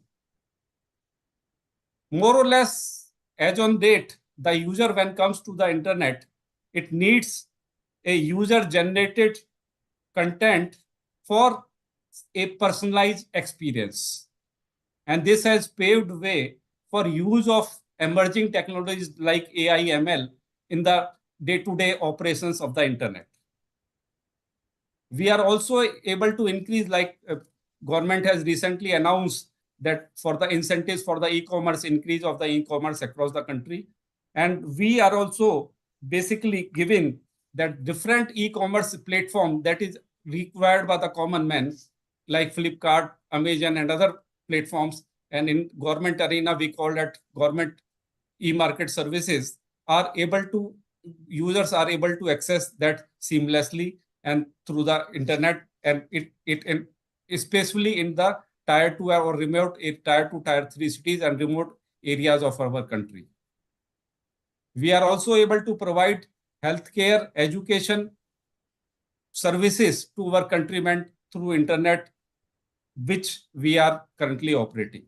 More or less, as on date, the user, when comes to the internet, it needs a user-generated content for a personalized experience. And this has paved way for use of emerging technologies like AI, ML in the day-to-day operations of the internet. We are also able to increase, like government has recently announced that for the incentives for the e-commerce, increase of the e-commerce across the country. And we are also basically giving that different e-commerce platform that is required by the common man, like Flipkart, Amazon, and other platforms. And in government arena, we call that government e-market services, are able to, users are able to access that seamlessly and through the internet, and it especially in the tier 2 or remote tier 2, tier 3 cities and remote areas of our country. We are also able to provide healthcare, education services to our countrymen through internet, which we are currently operating.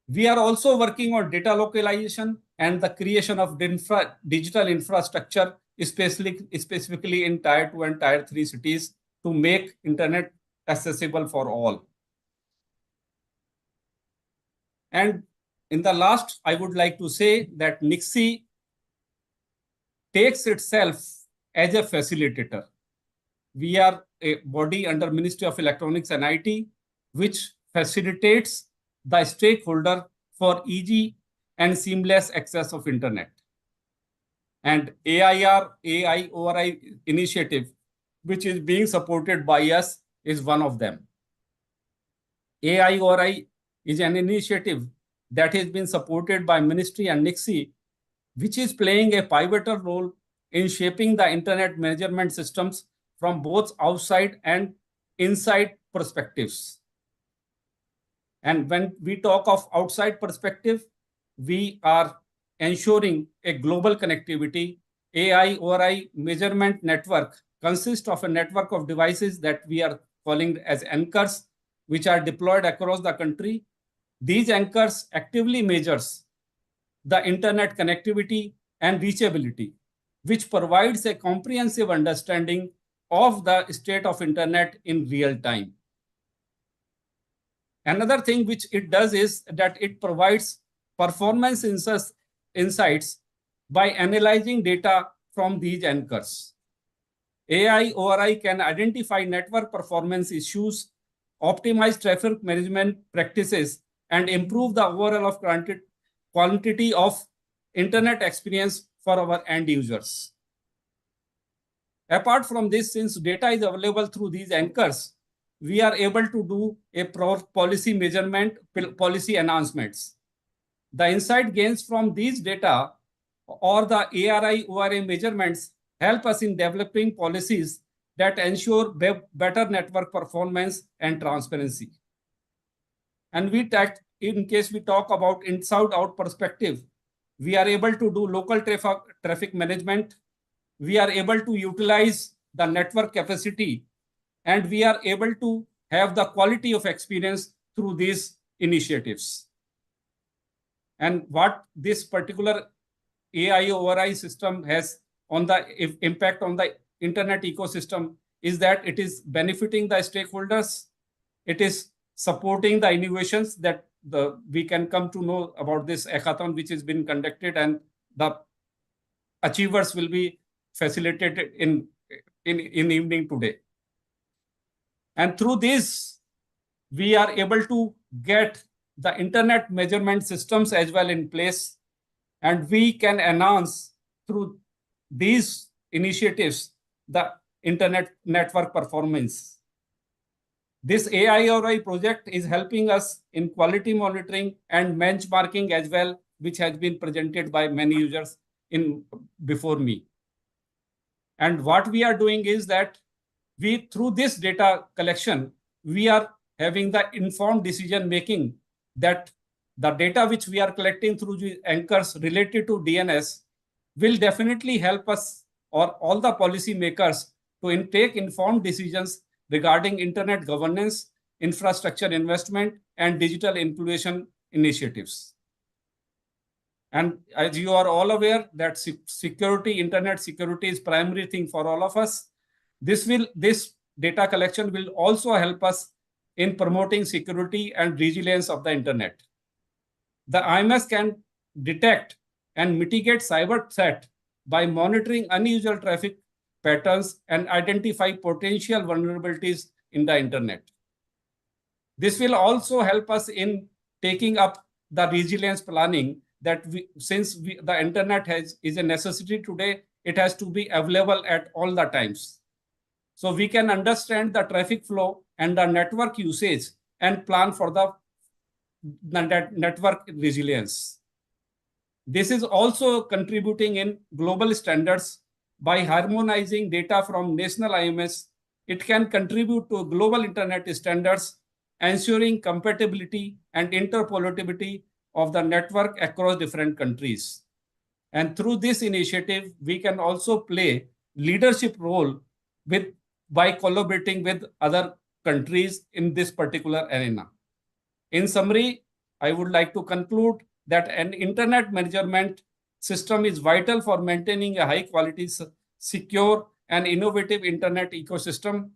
We are also working on data localization and the creation of digital infrastructure, specifically in tier 2 and tier 3 cities, to make internet accessible for all. And in the last, I would like to say that NICSI takes itself as a facilitator. We are a body under Ministry of Electronics and IT, which facilitates the stakeholder for easy and seamless access of internet. And AIORI initiative, which is being supported by us, is one of them. AIORI is an initiative that has been supported by Ministry and NICSI, which is playing a pivotal role in shaping the internet measurement systems from both outside and inside perspectives. And when we talk of outside perspective, we are ensuring a global connectivity. AIORI measurement network consists of a network of devices that we are calling as anchors, which are deployed across the country. These anchors actively measures the internet connectivity and reachability, which provides a comprehensive understanding of the state of internet in real time. Another thing which it does is that it provides performance insights by analyzing data from these anchors. AIORI can identify network performance issues, optimize traffic management practices, and improve the overall quantity of internet experience for our end users. Apart from this, since data is available through these anchors, we are able to do a policy measurement, policy announcements. The insight gains from these data or the AIORI measurements help us in developing policies that ensure better network performance and transparency. And in case we talk about inside-out perspective, we are able to do local traffic management. We are able to utilize the network capacity, and we are able to have the quality of experience through these initiatives. And what this particular AIORI system has on the impact on the internet ecosystem is that it is benefiting the stakeholders. It is supporting the innovations that we can come to know about this hackathon, which has been conducted, and the achievers will be facilitated in evening today. And through this, we are able to get the internet measurement systems as well in place. And we can enhance through these initiatives the internet network performance. This AIRI project is helping us in quality monitoring and benchmarking as well, which has been presented by many users before me. And what we are doing is that through this data collection, we are having the informed decision making that the data which we are collecting through the anchors related to DNS will definitely help us or all the policy makers to take informed decisions regarding internet governance, infrastructure investment, and digital inclusion initiatives. And as you are all aware that security, internet security is primary thing for all of us. This data collection will also help us in promoting security and resilience of the internet. The IMS can detect and mitigate cyber threat by monitoring unusual traffic patterns and identify potential vulnerabilities in the internet. This will also help us in taking up the resilience planning that since the internet is a necessity today, it has to be available at all the times. So we can understand the traffic flow and the network usage and plan for the network resilience. This is also contributing in global standards by harmonizing data from national IMS. It can contribute to global internet standards, ensuring compatibility and interoperability of the network across different countries. And through this initiative, we can also play leadership role by collaborating with other countries in this particular arena. In summary, I would like to conclude that an internet measurement system is vital for maintaining a high quality, secure, and innovative internet ecosystem.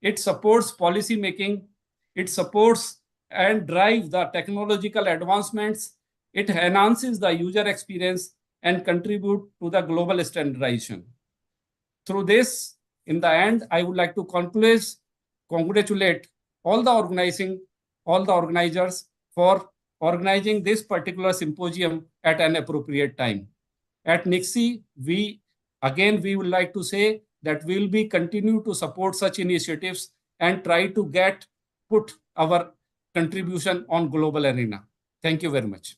It supports policy making, it supports and drives the technological advancements, it enhances the user experience and contribute to the global standardization. Through this, in the end, I would like to congratulate all the organizers for organizing this particular symposium at an appropriate time. At NICSI, we would like to say that we will continue to support such initiatives and try to put our contribution on global arena. Thank you very much.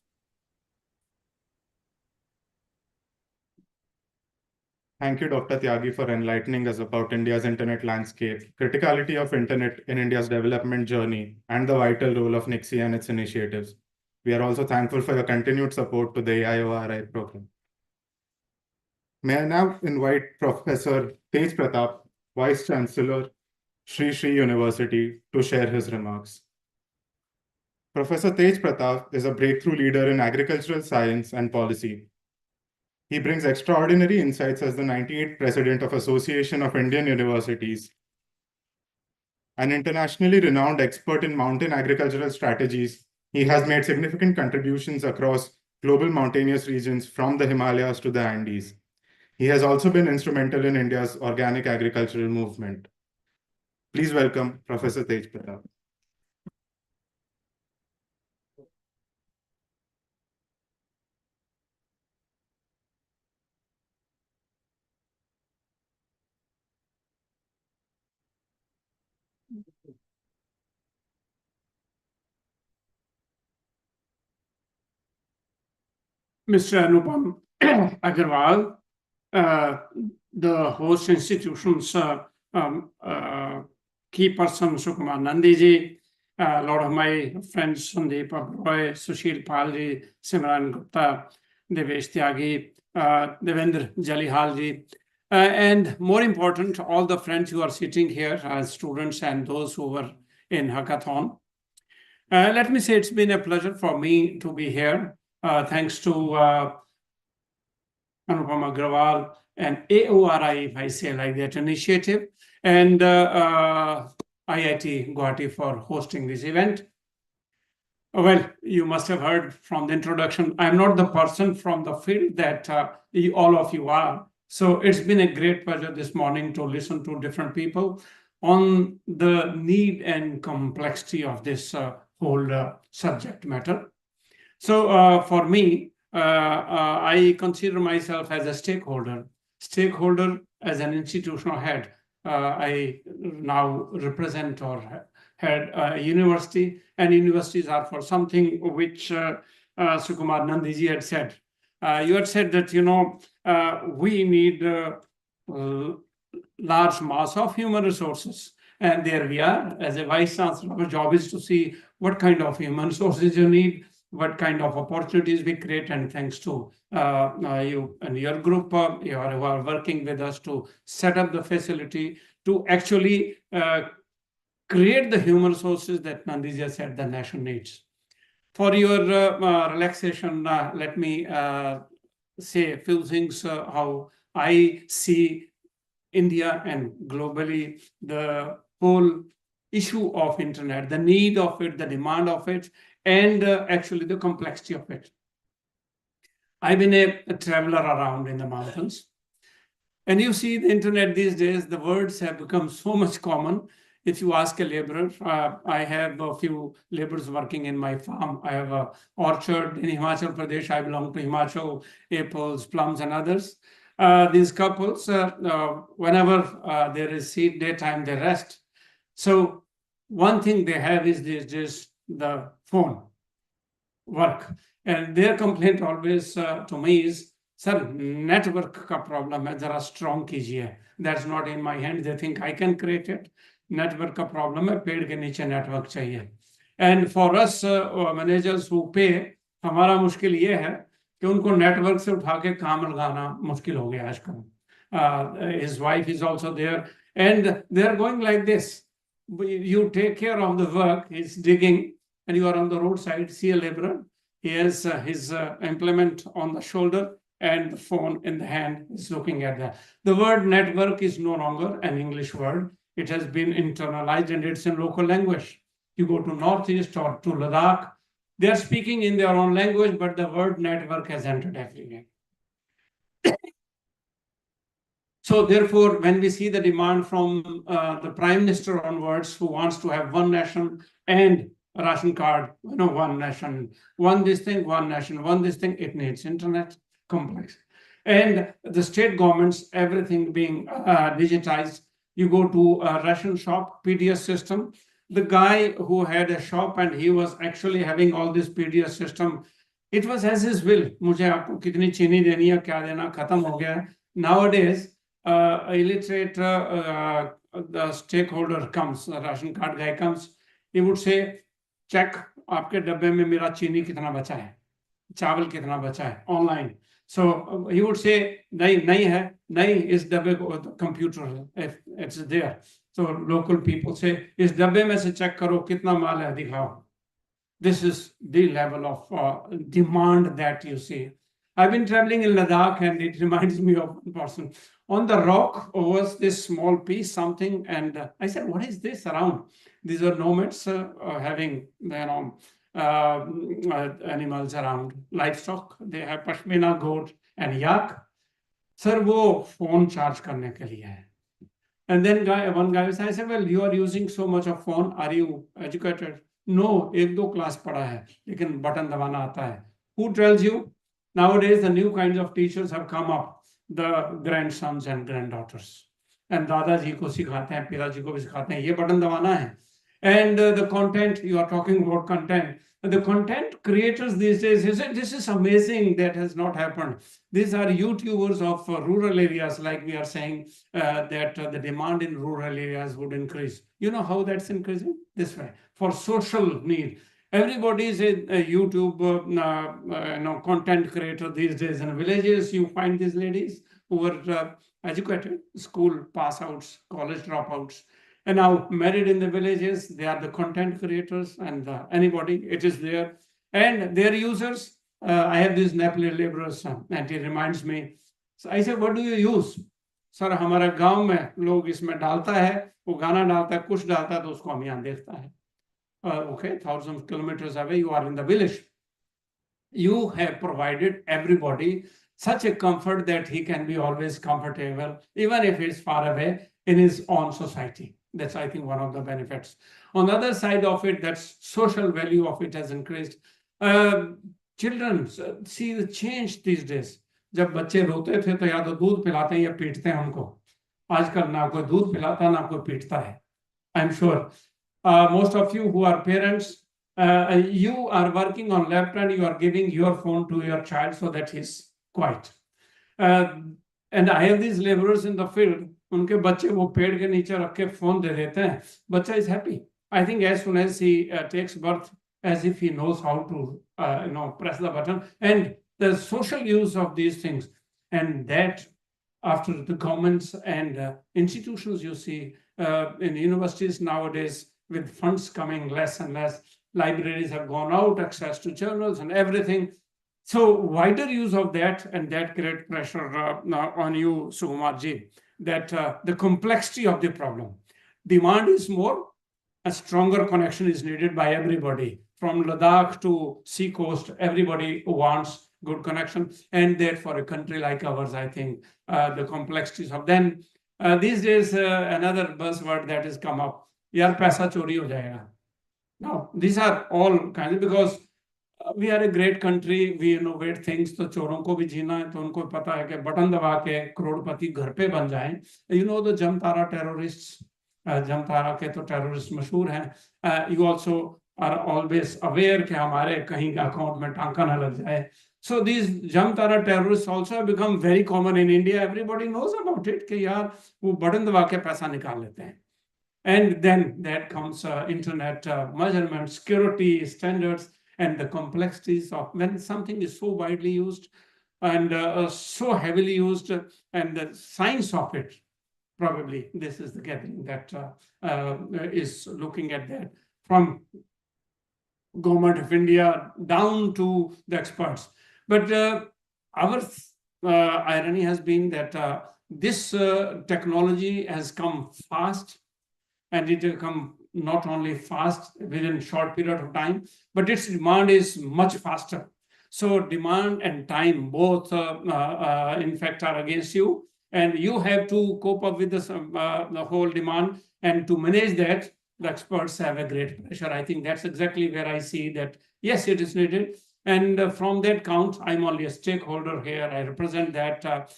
Thank you, Dr. Tyagi, for enlightening us about India's internet landscape, criticality of internet in India's development journey, and the vital role of NICSI and its initiatives. We are also thankful for your continued support to the AIORI program. May I now invite Professor Tej Pratap, Vice Chancellor, Sri Sri University, to share his remarks. Professor Tej Pratap is a breakthrough leader in agricultural science and policy. He brings extraordinary insights as the 98th President of Association of Indian Universities, an internationally renowned expert in mountain agricultural strategies. He has made significant contributions across global mountainous regions from the Himalayas to the Andes. He has also been instrumental in India's organic agricultural movement. Please welcome Professor Tej Pratap. Mr. Anupam Agarwal, the host institution's key person, Sukumar Nandi ji, a lot of my friends, Sandeep Roy, Sushil Palji, Simran Gupta, Devesh Tyagi, Devendra Jalihal ji, and more important, all the friends who are sitting here as students and those who were in hackathon. Let me say it's been a pleasure for me to be here. Thanks to Anupam Agrawal and AORI, if I say like that, initiative, and IIT Guwahati for hosting this event. Well, you must have heard from the introduction, I'm not the person from the field that all of you are. So it's been a great pleasure this morning to listen to different people on the need and complexity of this whole subject matter. So for me, I consider myself as a stakeholder as an institutional head. I now represent or head a university, and universities are for something which Sukumar Nandiji had said. You had said that, we need large mass of human resources. And there we are. As a vice chancellor, our job is to see what kind of human resources you need, what kind of opportunities we create, and thanks to you and your group, you are working with us to set up the facility to actually create the human resources that Nandija said the nation needs. For your relaxation, let me say a few things how I see India and globally the whole issue of internet, the need of it, the demand of it, and actually the complexity of it. I've been a traveler around in the mountains, and you see the internet these days, the words have become so much common. If you ask a laborer, I have a few laborers working in my farm. I have an orchard in Himachal Pradesh. I belong to Himachal, apples, plums, and others. These couples, whenever there is seed daytime, they rest. So one thing they have is just the phone work. And their complaint always to me is, sir, network ka problem hai, zara strong kijiye. That's not in my hand. They think I can create it. Network ka problem hai, पेड़ के नीचे network चाहिए. And for us managers who pay, हमारा मुश्किल ये है कि उनको network से उठा के काम लगाना मुश्किल हो गया आजकल. His wife is also there, and they are going like this. You take care of the work, he's digging, and you are on the roadside, see a laborer. He has his implement on the shoulder and the phone in the hand, is looking at that. The word network is no longer an English word. It has been internalized and it's in local language. You go to Northeast or to Ladakh, they are speaking in their own language, but the word network has entered everywhere. So therefore, when we see the demand from the Prime Minister onwards, who wants to have one nation and a ration card, one nation, one this thing, one nation, one this thing, it needs internet, complex. And the state governments, everything being digitized. You go to a ration shop, PDS system. The guy who had a shop and he was actually having all this PDS system, it was as his will. मुझे आपको कितनी चीनी देनी है, क्या देना, खत्म हो गया. Nowadays, illiterate the stakeholder comes, the ration card guy comes, he would say, check आपके डब्बे में मेरा चीनी कितना बचा है, चावल कितना बचा है, online. So he would say, nahi hai, nahi, is dabbe ko computer, if it's there. So local people say, is dabbe mein se check karo, kitna maal hai, dikhao. This is the level of demand that you see. I've been traveling in Ladakh and it reminds me of one person. On the rock was this small piece, something, and I said, what is this around? These are nomads having, animals around, livestock. They have pashmina, goat, and yak. Sir, wo phone charge karne ke liye hai. And then one guy said, I said, well, you are using so much of phone. Are you educated? No, 1-2 class pada hai, lekin button dabana aata hai. Who tells you? Nowadays, the new kinds of teachers have come up, the grandsons and granddaughters. And Dada ji ko sikhate hain, Pira ji ko bhi sikhate hain, ye button dabana hai. And the content, you are talking about content. The content creators these days, this is amazing, that has not happened. These are YouTubers of rural areas, like we are saying that the demand in rural areas would increase. You know how that's increasing? This way, for social need. Everybody is a YouTube content creator these days. In villages, you find these ladies who are educated, school pass outs, college dropouts. And now married in the villages, they are the content creators, and anybody, it is there. And their users, I have these Nepali laborers, and he reminds me. So I said, what do you use? Sir, हमारे गांव में लोग इसमें डालता है, वो गाना डालता है, कुछ डालता है, तो उसको हम यहाँ देखता है. Okay, 1,000 kilometers away, you are in the village. You have provided everybody such a comfort that he can be always comfortable, even if he's far away in his own society. That's, I think, one of the benefits. On the other side of it, that's social value of it has increased. Children see the change these days. जब बच्चे रोते थे तो या तो दूध पिलाते हैं या पीटते हैं हमको. आजकल ना कोई दूध पिलाता ना कोई पीटता है. I'm sure most of you who are parents, you are working on left and you are giving your phone to your child so that he's quiet. And I have these laborers in the field. उनके बच्चे वो पेड़ के नीचे रख के phone दे देते हैं. बच्चा is happy. I think as soon as he takes birth, as if he knows how to press the button, and the social use of these things, and that after the governments and institutions you see in universities nowadays, with funds coming less and less, libraries have gone out, access to journals and everything. So wider use of that, and that great pressure on you, Sukumarji, that the complexity of the problem. Demand is more, a stronger connection is needed by everybody. From Ladakh to sea coast, everybody wants good connection. And that for a country like ours, I think the complexities of then, these days, another buzzword that has come up, yaar paisa chori ho jayega. Now, these are all kinds, because we are a great country, we innovate things, तो चोरों को भी जीना है, तो उनको पता है कि बटन दबा के करोड़पति घर पे बन जाएं. You know the Jamtara terrorists, Jamtara के तो terrorists मशहूर हैं. You also are always aware कि हमारे कहीं अकाउंट में टांका ना लग जाए. So these Jamtara terrorists also have become very common in India. Everybody knows about it कि यार वो बटन दबा के पैसा निकाल लेते हैं. And then that comes internet measurement, security standards, and the complexities of when something is so widely used and so heavily used, and the science of it, probably this is the gathering that is looking at that from government of India down to the experts. But our irony has been that this technology has come fast, and it will come not only fast within a short period of time, but its demand is much faster. So demand and time both, in fact, are against you, and you have to cope up with this, the whole demand, and to manage that, the experts have a great pressure. I think that's exactly where I see that, yes, it is needed. And from that count, I'm only a stakeholder here. I represent that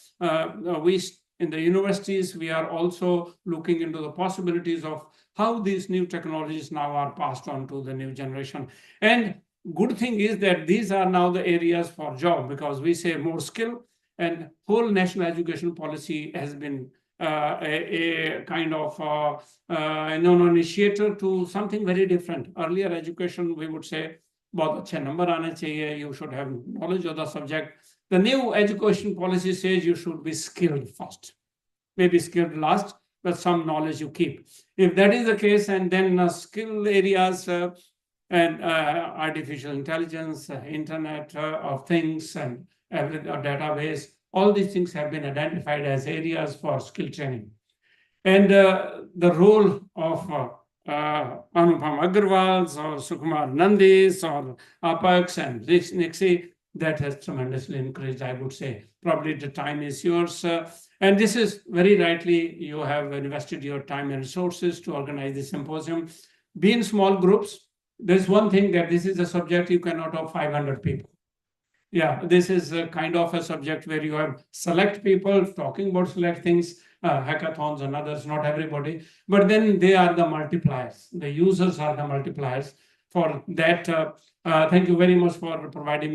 we in the universities, we are also looking into the possibilities of how these new technologies now are passed on to the new generation. And good thing is that these are now the areas for job, because we say more skill, and whole national education policy has been a kind of initiator to something very different. Earlier education, we would say, बहुत अच्छे number आने चाहिए, you should have knowledge of the subject. The new education policy says you should be skilled first, maybe skilled last, but some knowledge you keep. If that is the case, and then skill areas and artificial intelligence, Internet of Things, and every database, all these things have been identified as areas for skill training. And the role of Anupam Agarwal's or Sukumar Nandi's or APSIMSS and Nixie, that has tremendously increased, I would say. Probably the time is yours. And this is very rightly, you have invested your time and resources to organize this symposium. Be in small groups. There's one thing, that this is a subject you cannot have 500 people. Yeah, this is a kind of a subject where you have select people talking about select things, hackathons and others, not everybody, but then they are the multipliers. The users are the multipliers. For that, thank you very much for providing